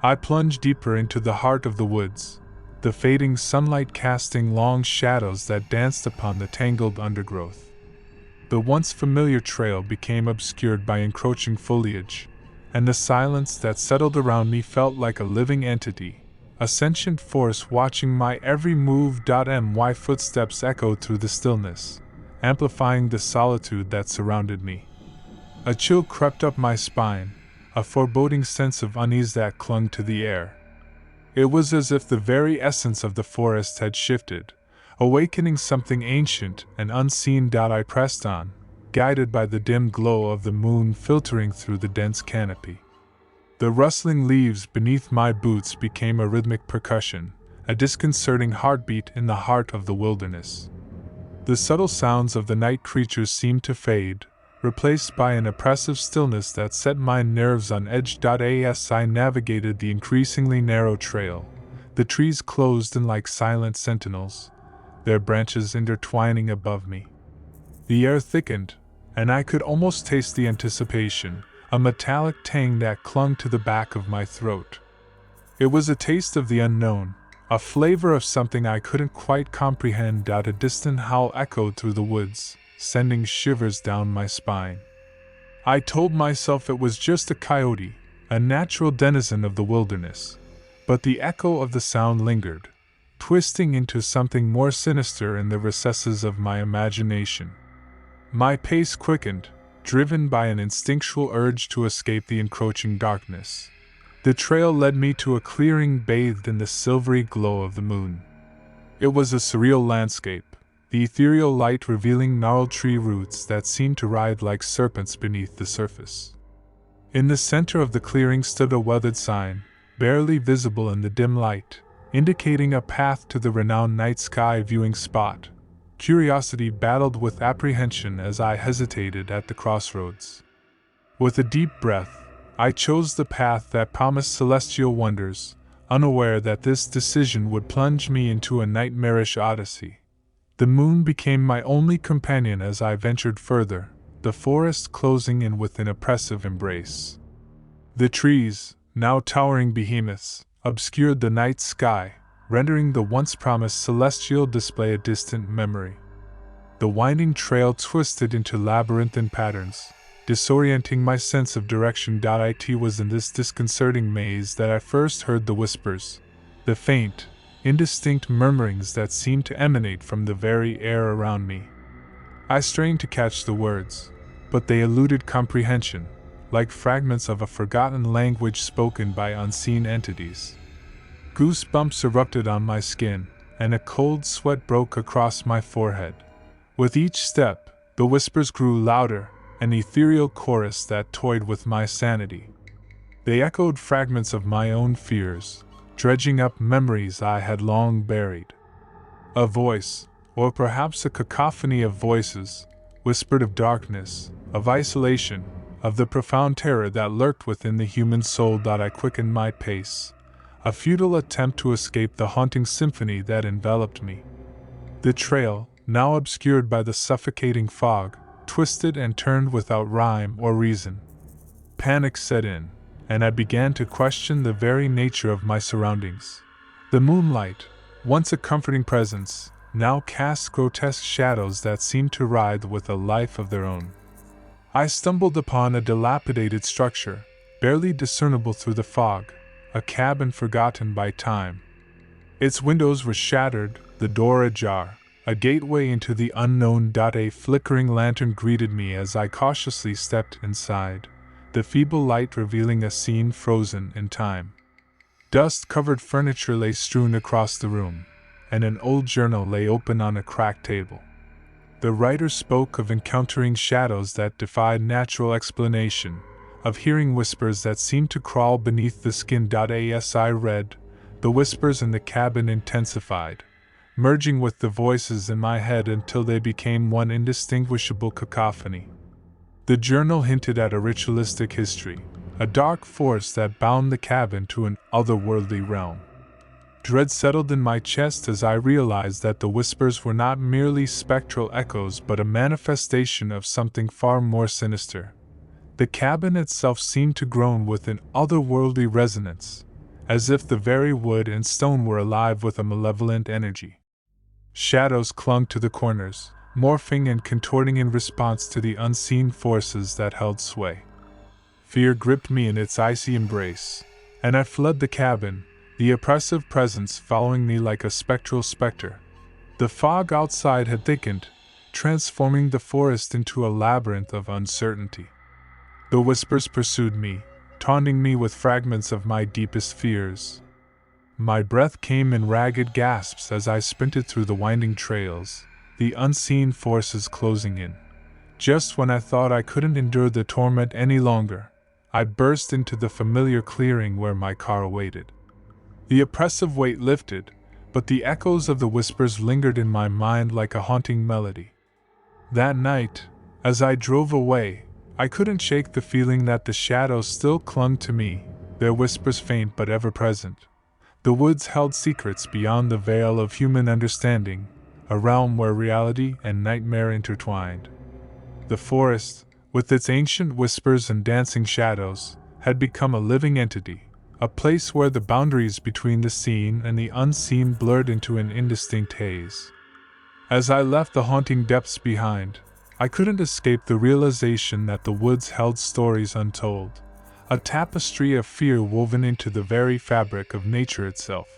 I plunged deeper into the heart of the woods, the fading sunlight casting long shadows that danced upon the tangled undergrowth. The once familiar trail became obscured by encroaching foliage, and the silence that settled around me felt like a living entity, a sentient force watching my every move. My footsteps echoed through the stillness, amplifying the solitude that surrounded me. A chill crept up my spine, a foreboding sense of unease that clung to the air. It was as if the very essence of the forest had shifted, awakening something ancient and unseen. I pressed on, guided by the dim glow of the moon filtering through the dense canopy. The rustling leaves beneath my boots became a rhythmic percussion, a disconcerting heartbeat in the heart of the wilderness. The subtle sounds of the night creatures seemed to fade, replaced by an oppressive stillness that set my nerves on edge. As I navigated the increasingly narrow trail, the trees closed in like silent sentinels, their branches intertwining above me. The air thickened, and I could almost taste the anticipation, a metallic tang that clung to the back of my throat. It was a taste of the unknown, a flavor of something I couldn't quite comprehend. A distant howl echoed through the woods, sending shivers down my spine. I told myself it was just a coyote, a natural denizen of the wilderness, but the echo of the sound lingered, twisting into something more sinister in the recesses of my imagination. My pace quickened, driven by an instinctual urge to escape the encroaching darkness. The trail led me to a clearing bathed in the silvery glow of the moon. It was a surreal landscape, the ethereal light revealing gnarled tree roots that seemed to writhe like serpents beneath the surface. In the center of the clearing stood a weathered sign, barely visible in the dim light, indicating a path to the renowned night sky viewing spot. Curiosity battled with apprehension as I hesitated at the crossroads. With a deep breath, I chose the path that promised celestial wonders, unaware that this decision would plunge me into a nightmarish odyssey. The moon became my only companion as I ventured further, the forest closing in with an oppressive embrace. The trees, now towering behemoths, obscured the night sky, rendering the once promised celestial display a distant memory. The winding trail twisted into labyrinthine patterns, disorienting my sense of direction. It was in this disconcerting maze that I first heard the whispers, the faint, indistinct murmurings that seemed to emanate from the very air around me. I strained to catch the words, but they eluded comprehension, like fragments of a forgotten language spoken by unseen entities. Goosebumps erupted on my skin, and a cold sweat broke across my forehead. With each step, the whispers grew louder, an ethereal chorus that toyed with my sanity. They echoed fragments of my own fears, dredging up memories I had long buried. A voice, or perhaps a cacophony of voices, whispered of darkness, of isolation, of the profound terror that lurked within the human soul. I quickened my pace, a futile attempt to escape the haunting symphony that enveloped me. The trail, now obscured by the suffocating fog, twisted and turned without rhyme or reason. Panic set in, and I began to question the very nature of my surroundings. The moonlight, once a comforting presence, now cast grotesque shadows that seemed to writhe with a life of their own. I stumbled upon a dilapidated structure, barely discernible through the fog, a cabin forgotten by time. Its windows were shattered, the door ajar, a gateway into the unknown. A flickering lantern greeted me as I cautiously stepped inside, the feeble light revealing a scene frozen in time. Dust-covered furniture lay strewn across the room, and an old journal lay open on a cracked table. The writer spoke of encountering shadows that defied natural explanation, of hearing whispers that seemed to crawl beneath the skin. As I read, the whispers in the cabin intensified, merging with the voices in my head until they became one indistinguishable cacophony. The journal hinted at a ritualistic history, a dark force that bound the cabin to an otherworldly realm. Dread settled in my chest as I realized that the whispers were not merely spectral echoes but a manifestation of something far more sinister. The cabin itself seemed to groan with an otherworldly resonance, as if the very wood and stone were alive with a malevolent energy. Shadows clung to the corners, morphing and contorting in response to the unseen forces that held sway. Fear gripped me in its icy embrace, and I fled the cabin, the oppressive presence following me like a spectral specter. The fog outside had thickened, transforming the forest into a labyrinth of uncertainty. The whispers pursued me, taunting me with fragments of my deepest fears. My breath came in ragged gasps as I sprinted through the winding trails, the unseen forces closing in. Just when I thought I couldn't endure the torment any longer, I burst into the familiar clearing where my car awaited. The oppressive weight lifted, but the echoes of the whispers lingered in my mind like a haunting melody. That night, as I drove away, I couldn't shake the feeling that the shadows still clung to me, their whispers faint but ever present. The woods held secrets beyond the veil of human understanding, a realm where reality and nightmare intertwined. The forest, with its ancient whispers and dancing shadows, had become a living entity, a place where the boundaries between the seen and the unseen blurred into an indistinct haze. As I left the haunting depths behind, I couldn't escape the realization that the woods held stories untold, a tapestry of fear woven into the very fabric of nature itself.